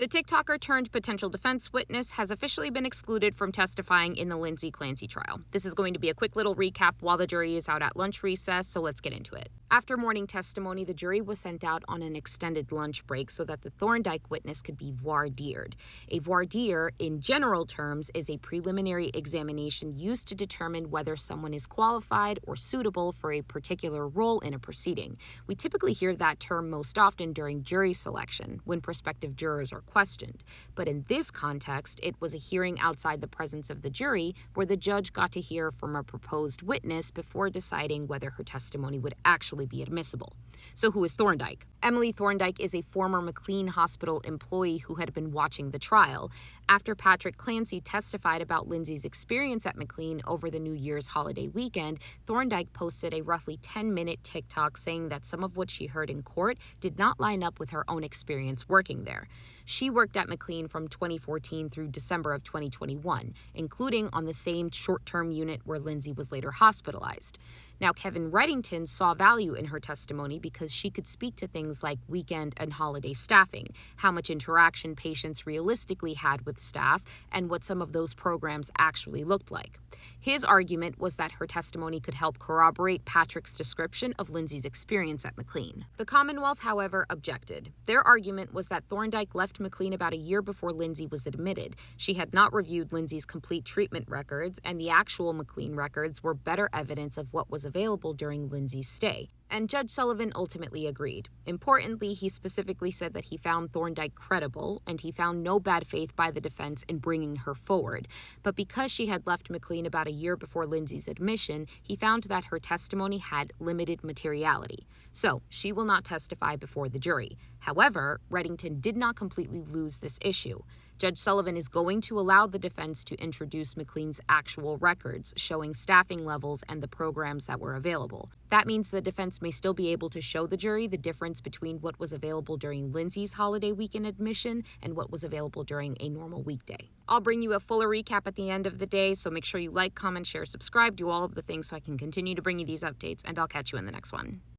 The TikToker turned potential defense witness has officially been excluded from testifying in the Lindsay Clancy trial. This is going to be a quick little recap while the jury is out at lunch recess, so let's get into it. After morning testimony, the jury was sent out on an extended lunch break so that the Thorndyke witness could be voir dired. A voir dire, in general terms, is a preliminary examination used to determine whether someone is qualified or suitable for a particular role in a proceeding. We typically hear that term most often during jury selection, when prospective jurors are questioned. But in this context, it was a hearing outside the presence of the jury where the judge got to hear from a proposed witness before deciding whether her testimony would actually be admissible. So who is Thorndyke? Emily Thorndyke is a former McLean Hospital employee who had been watching the trial. After Patrick Clancy testified about Lindsay's experience at McLean over the New Year's holiday weekend, Thorndyke posted a roughly 10-minute TikTok saying that some of what she heard in court did not line up with her own experience working there. She worked at McLean from 2014 through December of 2021, including on the same short-term unit where Lindsay was later hospitalized. Now, Kevin Reddington saw value in her testimony because she could speak to things like weekend and holiday staffing, how much interaction patients realistically had with staff, and what some of those programs actually looked like. His argument was that her testimony could help corroborate Patrick's description of Lindsay's experience at McLean. The Commonwealth, however, objected. Their argument was that Thorndyke left McLean about a year before Lindsay was admitted. She had not reviewed Lindsay's complete treatment records, and the actual McLean records were better evidence of what was available during Lindsay's stay. And Judge Sullivan ultimately agreed. Importantly, he specifically said that he found Thorndyke credible, and he found no bad faith by the defense in bringing her forward. But because she had left McLean about a year before Lindsay's admission, he found that her testimony had limited materiality. So, she will not testify before the jury. However, Reddington did not completely lose this issue. Judge Sullivan is going to allow the defense to introduce McLean's actual records, showing staffing levels and the programs that were available. That means the defense may still be able to show the jury the difference between what was available during Lindsay's holiday weekend admission and what was available during a normal weekday. I'll bring you a fuller recap at the end of the day, so make sure you like, comment, share, subscribe, do all of the things so I can continue to bring you these updates, and I'll catch you in the next one.